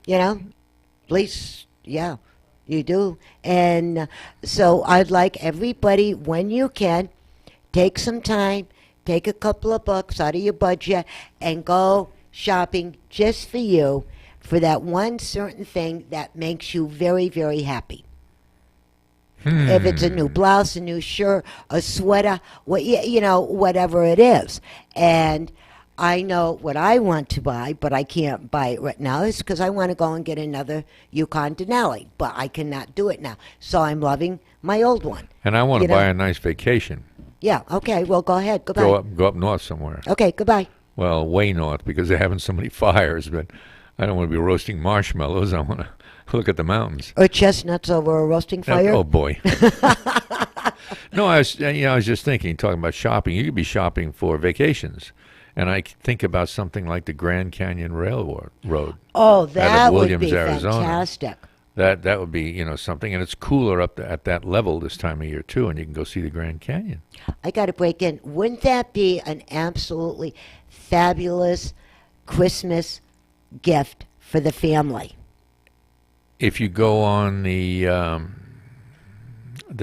Yeah. At least, you do. And so I'd like everybody, when you can, take some time, take a couple of bucks out of your budget, and go shopping just for you for that one certain thing that makes you very, very happy. If it's a new blouse, a new shirt, a sweater, whatever it is. And I know what I want to buy, but I can't buy it right now. It's because I want to go and get another Yukon Denali, but I cannot do it now. So I'm loving my old one. And I want to buy a nice vacation. Yeah, okay, well, go ahead. Goodbye. Go up north somewhere. Okay, goodbye. Well, way north, because they're having so many fires, but I don't want to be roasting marshmallows. I want to look at the mountains. Or chestnuts over a roasting fire. Oh boy. No, I was just thinking, talking about shopping. You could be shopping for vacations, and I think about something like the Grand Canyon Railroad. Oh, that would Williams, be Arizona. fantastic. That would be something, and it's cooler up at that level this time of year too, and you can go see the Grand Canyon. I got to break in. Wouldn't that be an absolutely fabulous Christmas gift for the family? If you go on the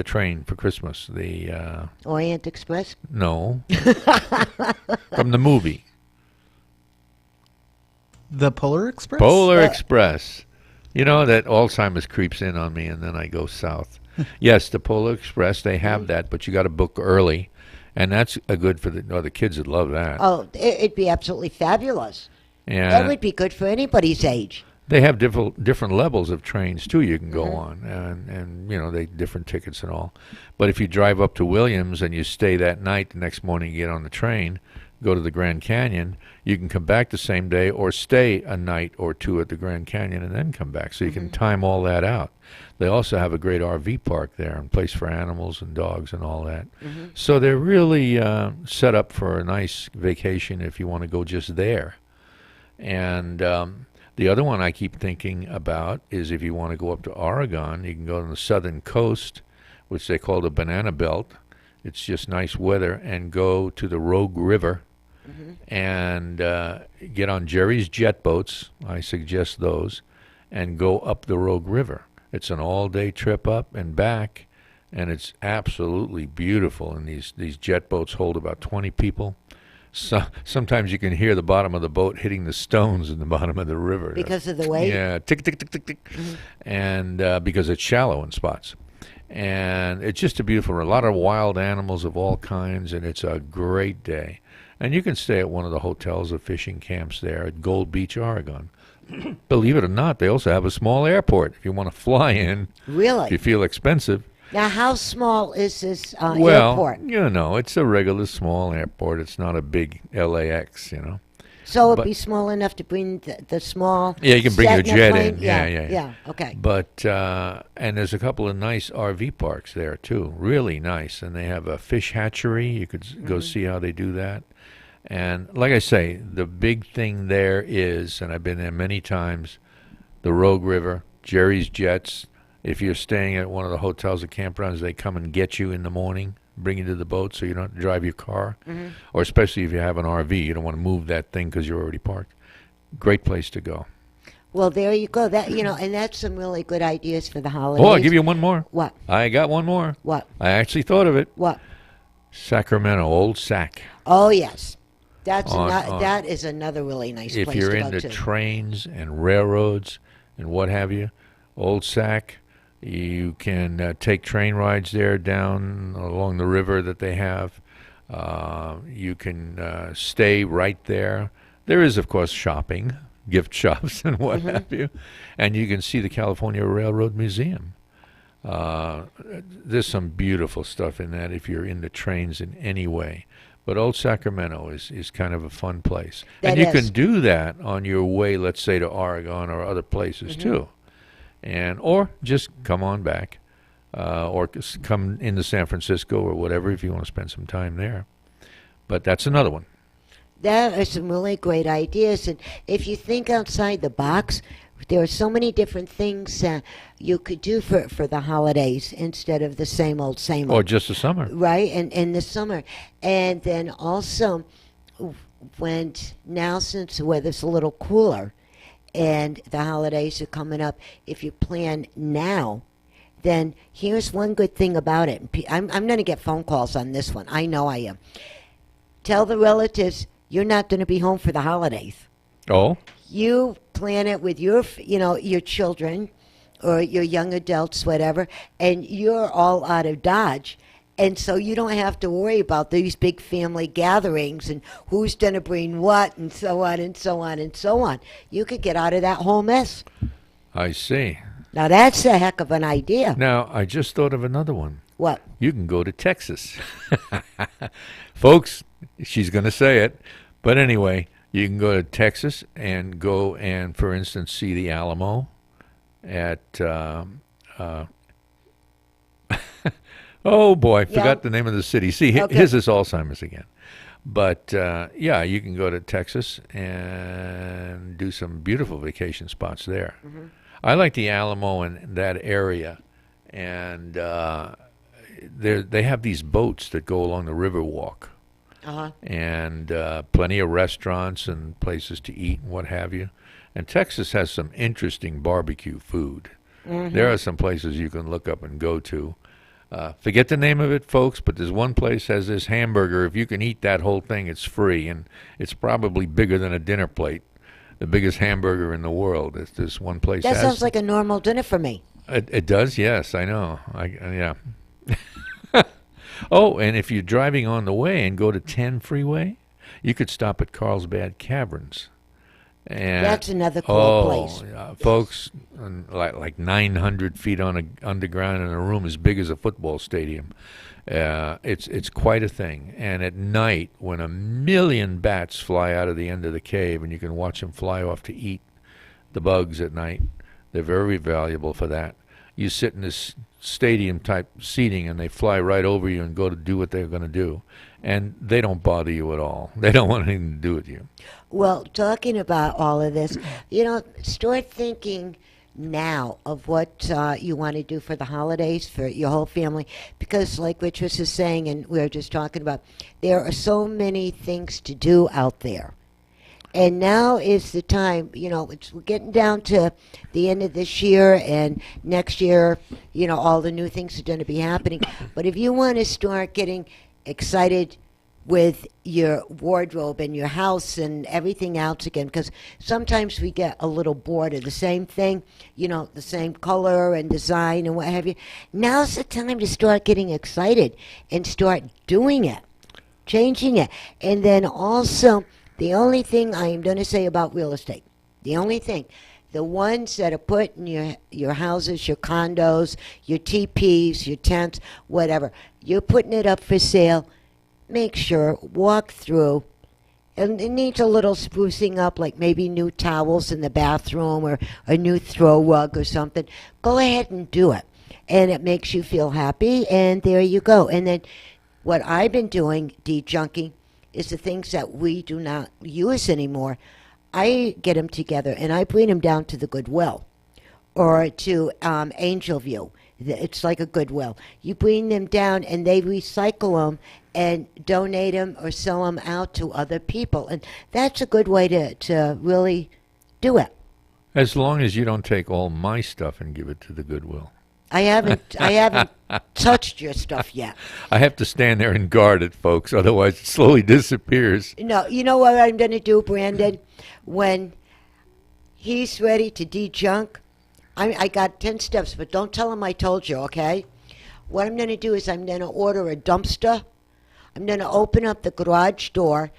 train for Christmas, the Orient Express? No, from the movie, The Polar Express. Polar Express. You know that Alzheimer's creeps in on me, and then I go south. Yes, the Polar Express. They have that, but you got to book early, and that's good for the kids would love that. Oh, it'd be absolutely fabulous. Yeah, that would be good for anybody's age. They have different levels of trains too. You can go on, and they different tickets and all. But if you drive up to Williams and you stay that night, the next morning you get on the train, go to the Grand Canyon. You can come back the same day or stay a night or two at the Grand Canyon and then come back. So you can time all that out. They also have a great RV park there and place for animals and dogs and all that. So they're really set up for a nice vacation if you want to go just there. And the other one I keep thinking about is if you want to go up to Oregon, you can go on the southern coast, which they call the Banana Belt. It's just nice weather, and go to the Rogue River and get on Jerry's jet boats. I suggest those, and go up the Rogue River. It's an all-day trip up and back, and it's absolutely beautiful. And these jet boats hold about 20 people. So sometimes you can hear the bottom of the boat hitting the stones in the bottom of the river because of the weight. Yeah, tick tick tick tick tick, and because it's shallow in spots. And it's just a beautiful, a lot of wild animals of all kinds, and it's a great day. And you can stay at one of the hotels or fishing camps there at Gold Beach, Oregon. Believe it or not, they also have a small airport if you want to fly in. Really? If you feel expensive. Now, how small is this airport? Well, it's a regular small airport. It's not a big LAX, So it'd be small enough to bring the small. Yeah, you can bring your jet in. Yeah. Okay. But and there's a couple of nice RV parks there too, really nice, and they have a fish hatchery. You could go see how they do that. And like I say, the big thing there is, and I've been there many times, the Rogue River, Jerry's Jets. If you're staying at one of the hotels or campgrounds, they come and get you in the morning, bring you to the boat so you don't have to drive your car. Or especially if you have an RV, you don't want to move that thing because you're already parked. Great place to go. Well, there you go. That and that's some really good ideas for the holidays. Oh, I'll give you one more. What? I got one more. What? I actually thought of it. What? Sacramento, Old Sac. Oh, yes. That is another really nice if place you're to go into to. trains and railroads and what have you, Old Sac, you can take train rides there down along the river that they have. You can stay right there. There is, of course, shopping, gift shops and what have you. And you can see the California Railroad Museum. There's some beautiful stuff in that if you're into trains in any way. But Old Sacramento is kind of a fun place. And you can do that on your way, let's say, to Oregon or other places too. Or just come on back, or come into San Francisco or whatever if you want to spend some time there. But that's another one. There are some really great ideas, and if you think outside the box, there are so many different things you could do for the holidays instead of the same old. Or just the summer. Right, and in the summer. And then also, since the weather's a little cooler and the holidays are coming up, if you plan now, then here's one good thing about it. I'm going to get phone calls on this one. I know I am. Tell the relatives you're not going to be home for the holidays. Oh? You plan it with your children or your young adults, whatever, and you're all out of Dodge. And so you don't have to worry about these big family gatherings and who's going to bring what and so on and so on and so on. You could get out of that whole mess. I see. Now, that's a heck of an idea. Now, I just thought of another one. What? You can go to Texas. Folks, she's going to say it. But anyway, you can go to Texas and go and, for instance, see the Alamo at, oh boy, I forgot the name of the city. See, here's this Alzheimer's again. But, yeah, you can go to Texas and do some beautiful vacation spots there. I like the Alamo in that area. And they have these boats that go along the Riverwalk. And plenty of restaurants and places to eat and what have you. And Texas has some interesting barbecue food. There are some places you can look up and go to. Forget the name of it, folks, but there's one place has this hamburger. If you can eat that whole thing, it's free, and it's probably bigger than a dinner plate. The biggest hamburger in the world. It's this one place. That sounds like a normal dinner for me. It does, yes, I know. Yeah. Oh, and if you're driving on the way and go to 10 freeway, you could stop at Carlsbad Caverns. And that's another cool place. Folks, like 900 feet underground in a room as big as a football stadium. It's quite a thing. And at night, when 1 million bats fly out of the end of the cave, and you can watch them fly off to eat the bugs at night, they're very valuable for that. You sit in this stadium-type seating, and they fly right over you and go to do what they're going to do. And they don't bother you at all. They don't want anything to do with you. Well, talking about all of this, start thinking now of what you want to do for the holidays for your whole family. Because like Rich was just saying, and we were just talking about, there are so many things to do out there. And now is the time, we're getting down to the end of this year, and next year, all the new things are going to be happening. But if you want to start getting excited with your wardrobe and your house and everything else again, because sometimes we get a little bored of the same thing, the same color and design and what have you. Now's the time to start getting excited and start doing it, changing it. And then also, the only thing I am going to say about real estate, the ones that are put in your houses, your condos, your TPs, your tents, whatever, you're putting it up for sale, make sure, walk through, and it needs a little sprucing up, like maybe new towels in the bathroom or a new throw rug or something. Go ahead and do it. And it makes you feel happy, and there you go. And then what I've been doing, de-junking, is the things that we do not use anymore. I get them together and I bring them down to the Goodwill or to Angel View. It's like a Goodwill. You bring them down and they recycle them and donate them or sell them out to other people. And that's a good way to really do it. As long as you don't take all my stuff and give it to the Goodwill. I haven't touched your stuff yet. I have to stand there and guard it, folks. Otherwise, it slowly disappears. No, you know what I'm going to do, Brandon? When he's ready to de-junk, I got 10 steps, but don't tell him I told you, okay? What I'm going to do is I'm going to order a dumpster. I'm going to open up the garage door,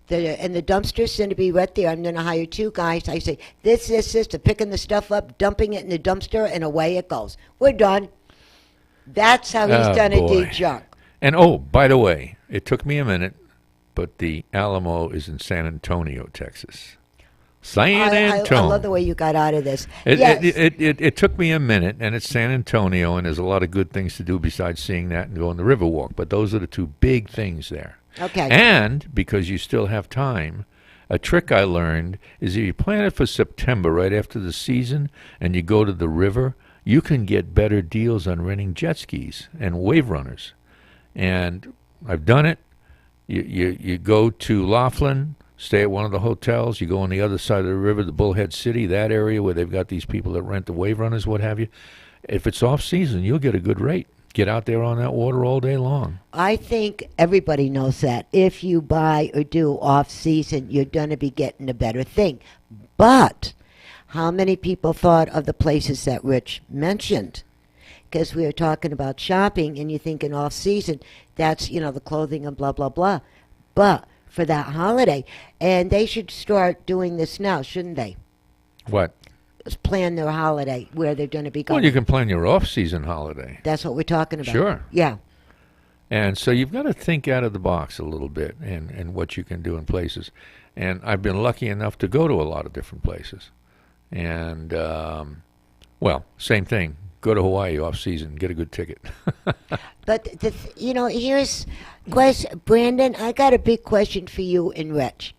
and the dumpster's going to be right there. I'm going to hire 2 guys. I say, this, they're picking the stuff up, dumping it in the dumpster, and away it goes. We're done. That's how he's done a de-junk. And, oh, by the way, it took me a minute, but the Alamo is in San Antonio, Texas. San Antonio. I love the way you got out of this. It took me a minute, and it's San Antonio, and there's a lot of good things to do besides seeing that and going the Riverwalk. But those are the 2 big things there. Okay. And because you still have time, a trick I learned is if you plan it for September, right after the season, and you go to the river, you can get better deals on renting jet skis and wave runners. And I've done it. You go to Laughlin, stay at one of the hotels. You go on the other side of the river, the Bullhead City, that area where they've got these people that rent the wave runners, what have you. If it's off-season, you'll get a good rate. Get out there on that water all day long. I think everybody knows that. If you buy or do off-season, you're going to be getting a better thing. But how many people thought of the places that Rich mentioned? Because we were talking about shopping, and you're thinking off-season, that's, the clothing and blah, blah, blah. But for that holiday, and they should start doing this now, shouldn't they? What? Plan their holiday where they're going to be going. Well, you can plan your off-season holiday. That's what we're talking about. Sure. Yeah. And so you've got to think out of the box a little bit and what you can do in places. And I've been lucky enough to go to a lot of different places. And, well, same thing. Go to Hawaii off-season, get a good ticket. But, here's question. Brandon, I got a big question for you and Rich.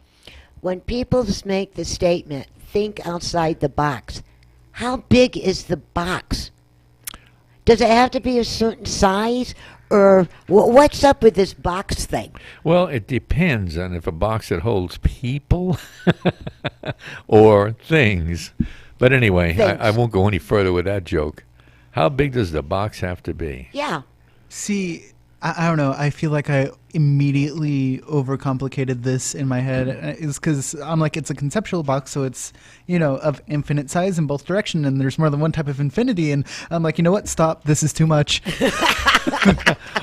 When people make the statement, think outside the box, how big is the box? Does it have to be a certain size? Or what's up with this box thing? Well, it depends on if a box that holds people or things. But anyway, I won't go any further with that joke. How big does the box have to be? Yeah. See, I don't know. I feel like I immediately overcomplicated this in my head. It's because I'm like, it's a conceptual box, so it's, of infinite size in both directions, and there's more than one type of infinity. And I'm like, you know what? Stop. This is too much.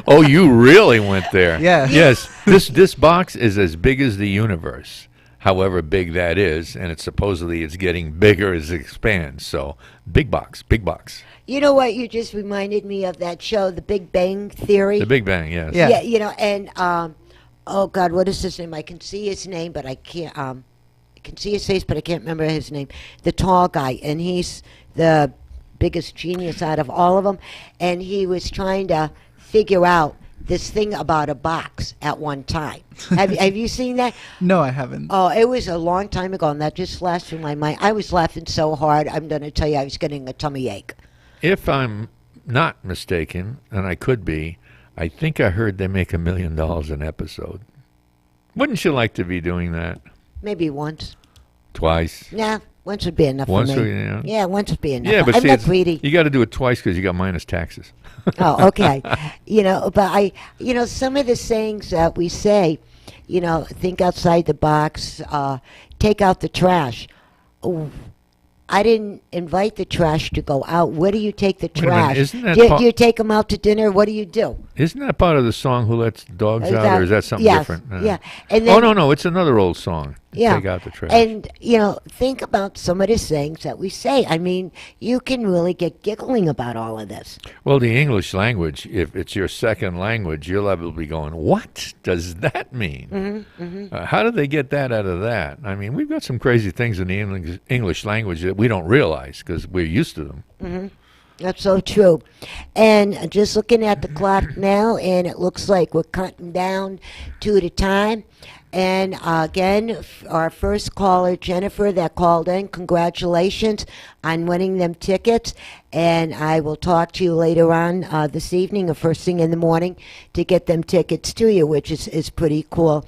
Oh, you really went there. Yeah. Yes. This box is as big as the universe, however big that is, and it's getting bigger as it expands. So, big box, big box. You know what? You just reminded me of that show, The Big Bang Theory. The Big Bang, yes. Yeah, and, oh, God, what is his name? I can see his name, but I can't, I can see his face, but I can't remember his name. The tall guy, and he's the biggest genius out of all of them, and he was trying to figure out this thing about a box at one time. Have you seen that? No, I haven't. Oh, it was a long time ago, and that just flashed through my mind. I was laughing so hard, I'm going to tell you I was getting a tummy ache. If I'm not mistaken, and I could be, I think I heard they make $1 million an episode. Wouldn't you like to be doing that? Maybe once. Twice? Nah, once would be enough for me. Yeah, once would be enough. Yeah, but I'm not greedy. You got to do it twice because you got minus taxes. Oh, okay. But some of the sayings that we say, think outside the box, take out the trash. Oh, I didn't invite the trash to go out. Where do you take the trash? Do you take them out to dinner? What do you do? Isn't that part of the song, Who Lets Dogs Out, or is that something different? Yeah. And then, no, it's another old song. Yeah. Take out the trash. And, think about some of the sayings that we say. I mean, you can really get giggling about all of this. Well, the English language, if it's your second language, you'll have to be going, what does that mean? Mm-hmm, mm-hmm. How did they get that out of that? I mean, we've got some crazy things in the English language that we don't realize because we're used to them. Mm-hmm. That's so true. And just looking at the clock now, and it looks like we're cutting down 2 at a time. And again, our first caller, Jennifer, that called in, congratulations on winning them tickets. And I will talk to you later on this evening or first thing in the morning to get them tickets to you, which is pretty cool.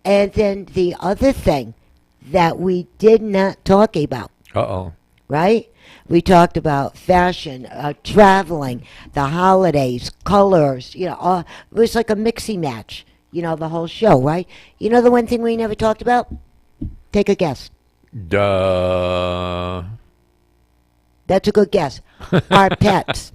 And then the other thing that we did not talk about. Uh-oh. right? We talked about fashion, traveling, the holidays, colors, it was like a mixy match, the whole show, right? You know the one thing we never talked about? Take a guess. Duh. That's a good guess. Our pets.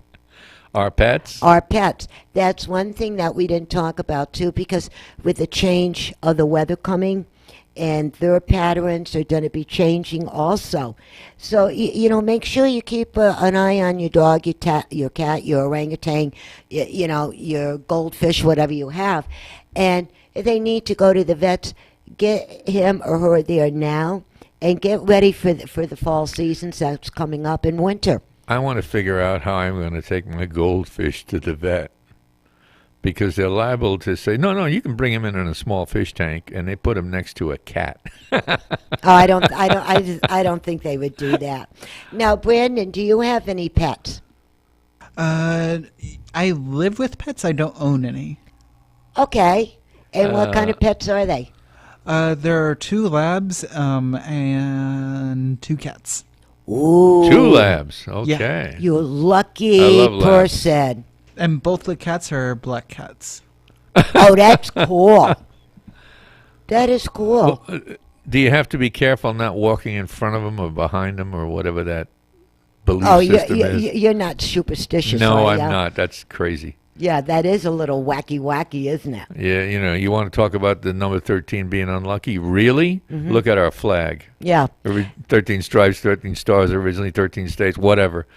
Our pets? Our pets. That's one thing that we didn't talk about, too, because with the change of the weather coming, and their patterns are going to be changing also. So, make sure you keep an eye on your dog, your cat, your orangutan, your goldfish, whatever you have. And if they need to go to the vets, get him or her there now and get ready for the fall seasons that's coming up in winter. I want to figure out how I'm going to take my goldfish to the vet. Because they're liable to say, no, you can bring him in a small fish tank, and they put him next to a cat. I don't think they would do that. Now, Brandon, do you have any pets? I live with pets. I don't own any. Okay. And what kind of pets are they? There are 2 labs and 2 cats. Ooh. 2 labs. Okay. Yeah. You lucky person. And both the cats are black cats. Oh, that's cool. That is cool. Well, do you have to be careful not walking in front of them or behind them or whatever that belief system is? You're not superstitious, No, are you? I'm not. That's crazy. Yeah, that is a little wacky, isn't it? Yeah, you want to talk about the number 13 being unlucky? Really? Mm-hmm. Look at our flag. Yeah. 13 stripes, 13 stars, originally 13 states, whatever.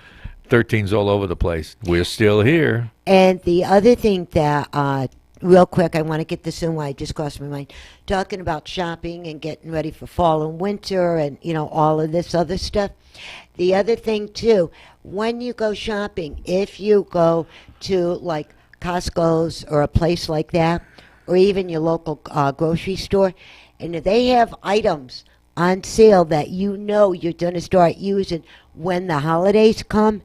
13's all over the place. We're still here. And the other thing that, real quick, I want to get this in why it just crossed my mind. Talking about shopping and getting ready for fall and winter and, all of this other stuff. The other thing, too, when you go shopping, if you go to, like, Costco's or a place like that, or even your local grocery store, and if they have items on sale that you're going to start using when the holidays come,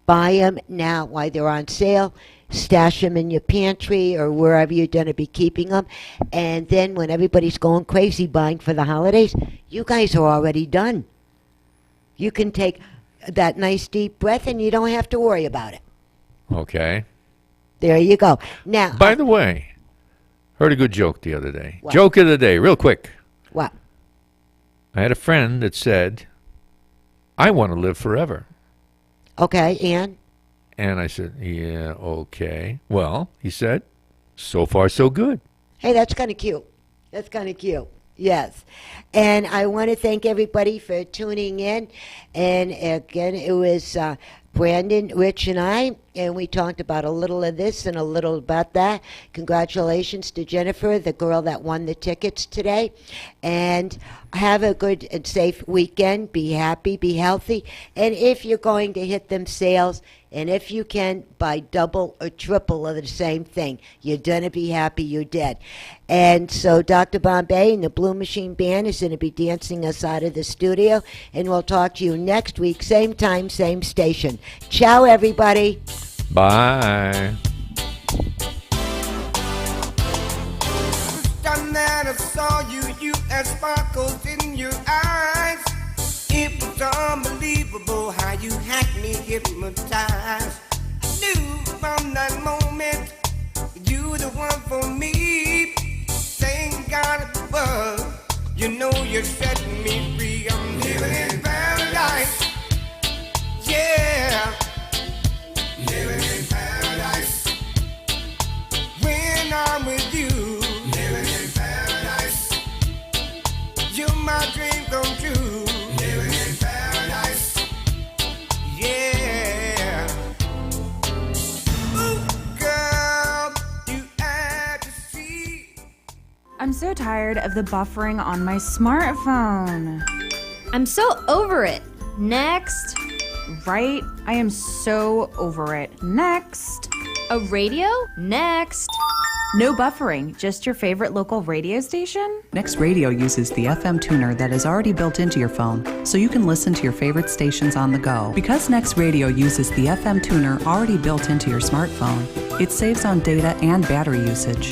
buy them now while they're on sale. Stash them in your pantry or wherever you're going to be keeping them. And then when everybody's going crazy buying for the holidays, you guys are already done. You can take that nice deep breath and you don't have to worry about it. Okay. There you go. Now, by the way, heard a good joke the other day. What? Joke of the day, real quick. What? I had a friend that said, I want to live forever. Okay, and I said, yeah, okay. Well, he said, so far so good. Hey, that's kind of cute. Yes. And I want to thank everybody for tuning in. And again, it was Brandon, Rich, and I, and we talked about a little of this and a little about that. Congratulations to Jennifer, the girl that won the tickets today. And have a good and safe weekend. Be happy, be healthy. And if you're going to hit them sales, and if you can, buy double or triple of the same thing. You're going to be happy you did. And so Dr. Bombay and the Blue Machine Band is going to be dancing us out of the studio. And we'll talk to you next week, same time, same station. Ciao, everybody. Bye. Time that I saw you had sparkles in your eyes. It was unbelievable how you had me hypnotized. I knew from that moment you were the one for me. Thank God above, you're setting me free. I'm living in paradise. Yeah, living in paradise. When I'm with you, living in paradise. You're my dream come true. Living in paradise. Yeah. Ooh, girl, you had to see. I'm so tired of the buffering on my smartphone. I'm so over it. Next. Right? I am so over it. Next. A radio? Next. No buffering, just your favorite local radio station? Next Radio uses the FM tuner that is already built into your phone, so you can listen to your favorite stations on the go. Because Next Radio uses the FM tuner already built into your smartphone, it saves on data and battery usage.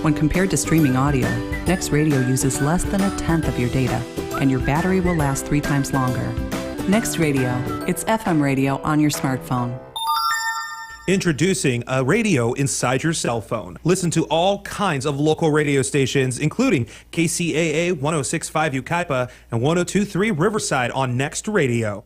When compared to streaming audio, Next Radio uses less than 1/10 of your data, and your battery will last 3 times longer. Next Radio. It's FM radio on your smartphone. Introducing a radio inside your cell phone. Listen to all kinds of local radio stations, including KCAA 106.5 Yucaipa and 102.3 Riverside on Next Radio.